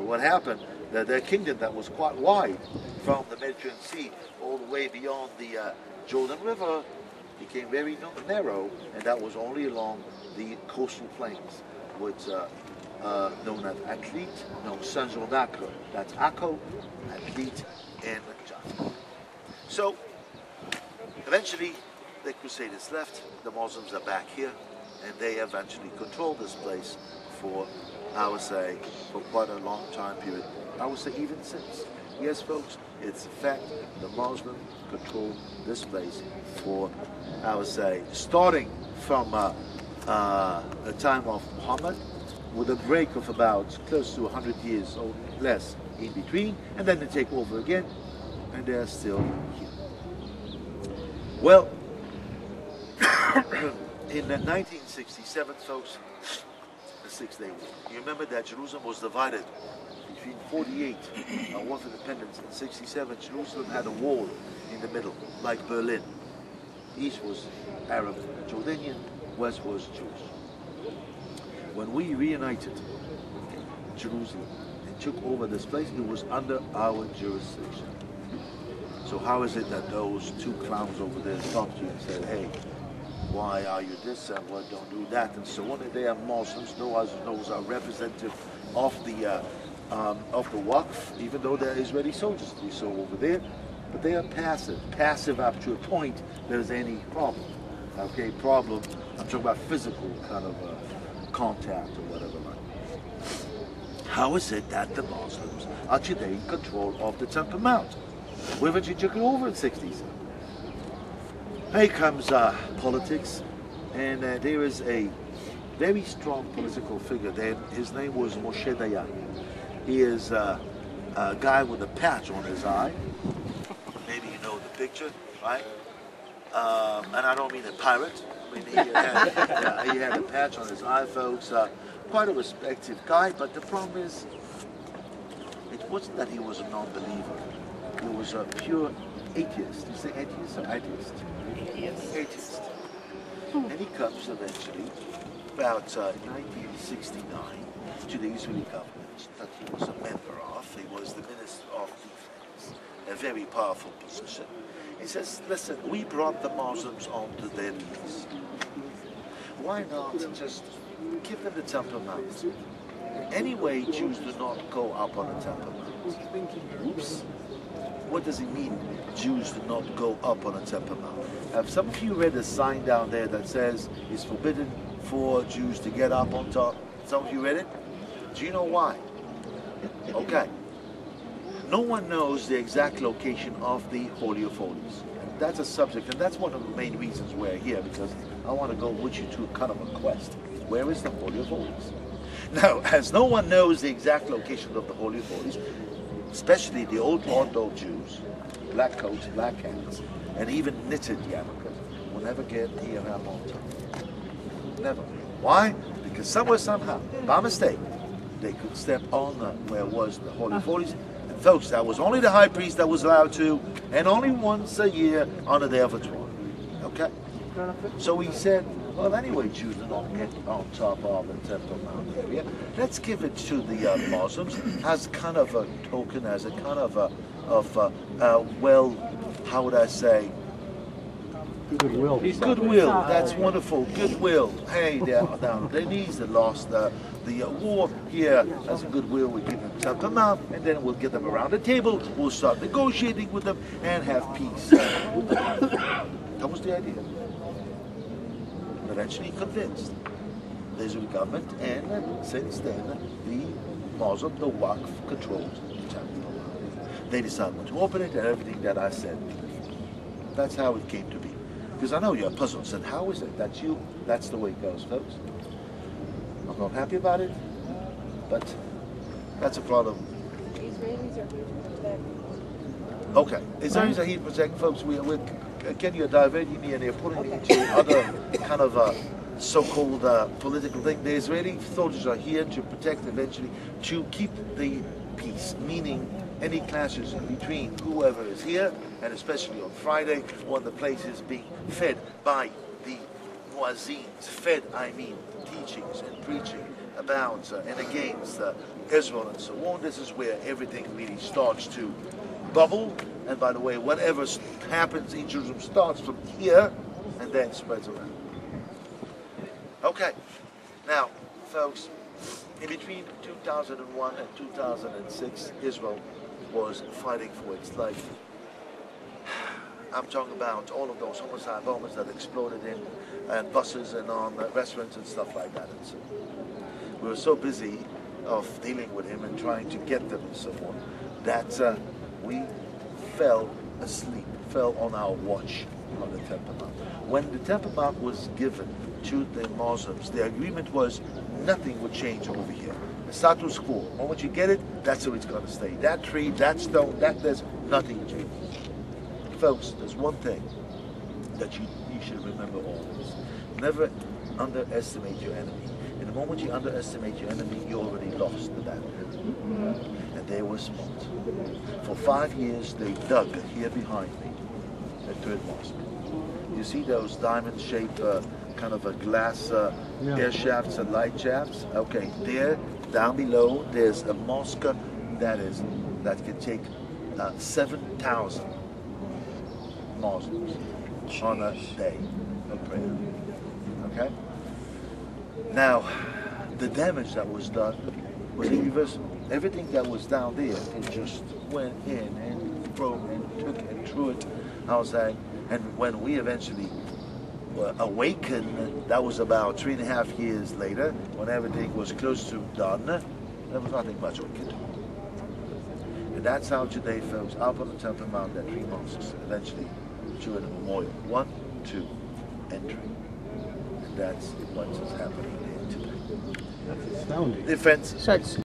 So what happened, their kingdom that was quite wide from the Mediterranean Sea all the way beyond the Jordan River became very narrow, and that was only along the coastal plains, which known as Atlit, known Saint-Jean d'Acre. That's Akko, Atlit, and Jaffa. So eventually the Crusaders left, the Muslims are back here, and they eventually control this place for, I would say, for quite a long time period. I would say even since. Yes, folks, it's a fact. The Muslims control this place for, I would say, starting from the time of Muhammad, with a break of about close to 100 years or less in between, and then they take over again, and they're still here. Well, in 1967, folks, the Six-Day War. You remember that Jerusalem was divided between 48 War for Independence and 67. Jerusalem had a wall in the middle, like Berlin. East was Arab, Jordanian, west was Jewish. When we reunited Jerusalem and took over this place, it was under our jurisdiction. So how is it that those two clowns over there stopped you and said, hey, why are you this and what, don't do that, and so on? And they are Muslims, those are representative of the Waqf, even though they're Israeli soldiers, we saw over there, but they are passive up to a point there's any problem. Okay, problem, I'm talking about physical kind of contact or whatever like that. How is it that the Muslims are today in control of the Temple Mount? We eventually took it over in 60s. Here comes politics, and there is a very strong political figure there. His name was Moshe Dayan. He is a guy with a patch on his eye. Maybe you know the picture, right? And I don't mean a pirate. I mean, he had a patch on his eye, folks. Quite a respected guy, but the problem is, it wasn't that he was a non-believer. He was a pure atheist. You say atheist or atheist? Atheist. And he comes eventually, about 1969, to the Israeli government that he was a member of. He was the Minister of Defense, a very powerful position. He says, listen, we brought the Muslims onto their knees. Why not just give them the Temple Mount? Anyway, Jews do not go up on the Temple Mount. Oops. What does it mean, Jews do not go up on a Temple Mount? Have some of you read a sign down there that says it's forbidden for Jews to get up on top? Some of you read it? Do you know why? Okay. No one knows the exact location of the Holy of Holies. And that's a subject, and that's one of the main reasons we're here, because I want to go with you to kind of a quest. Where is the Holy of Holies? Now, as no one knows the exact location of the Holy of Holies, especially the old Orthodox Jews, black coats, black hats, and even knitted yarmulkes, will never get here up on top. Never. Why? Because somewhere, somehow, by mistake, they could step on where was the Holy of Holies. And folks, that was only the high priest that was allowed to, and only once a year on the Day of Atonement. Okay? So he said, well, anyway, Jews do not get on top of the Temple Mount area. Let's give it to the Muslims as kind of a token, as a kind of well, how would I say? Goodwill. Goodwill. That's wonderful. Goodwill. Hey, they're down on their knees. They lost the war here. As a goodwill, we give them Temple Mount, and then we'll get them around the table. We'll start negotiating with them and have peace. That was the idea. Eventually convinced the Israeli government, and since then the Muslim, the Waqf, controls the Temple. They decided when to open it and everything that I said. That's how it came to be. Because I know you're puzzled. Said, how is it that that's the way it goes, folks? I'm not happy about it, but that's a problem. Israelis are here to protect. Okay, Israelis are here to protect, folks. Again, you're diverting me and you're putting me into other kind of so-called political thing. The Israeli soldiers are here to protect, eventually, to keep the peace, meaning any clashes in between whoever is here, and especially on Friday, when the place is being fed by the muezzins. Fed, I mean teachings and preaching about and against Israel and so on, this is where everything really starts to bubble. And by the way, whatever happens in Jerusalem starts from here and then spreads around. Okay, now, folks, in between 2001 and 2006, Israel was fighting for its life. I'm talking about all of those homicide bombers that exploded in and buses and on restaurants and stuff like that. And so we were so busy of dealing with him and trying to get them and so on that we fell asleep, fell on our watch on the Temple Mount. When the Temple Mount was given to the Muslims, the agreement was nothing would change over here. The status quo. The moment you get it, that's how it's going to stay. That tree, that stone, there's nothing changes. Folks, there's one thing that you should remember always. Never underestimate your enemy. In the moment you underestimate your enemy, you already lost the battle. And they were smart. For 5 years, they dug here behind me at Third Mosque. You see those diamond-shaped kind of a glass air shafts and light shafts? Okay, there, down below, there's a mosque that can take 7,000 Muslims on a day of prayer. Okay? Now, the damage that was done was irreversible. Everything that was down there, it just went in and broke and took and threw it outside. And when we eventually were awakened, that was about 3.5 years later, when everything was close to done, there was nothing much we could do. And that's how today, folks, up on the Temple Mount, there are 3 mosques, eventually to a memorial. 1, 2, and 3. And that's what is happening there today. That's astounding. Defense. So it's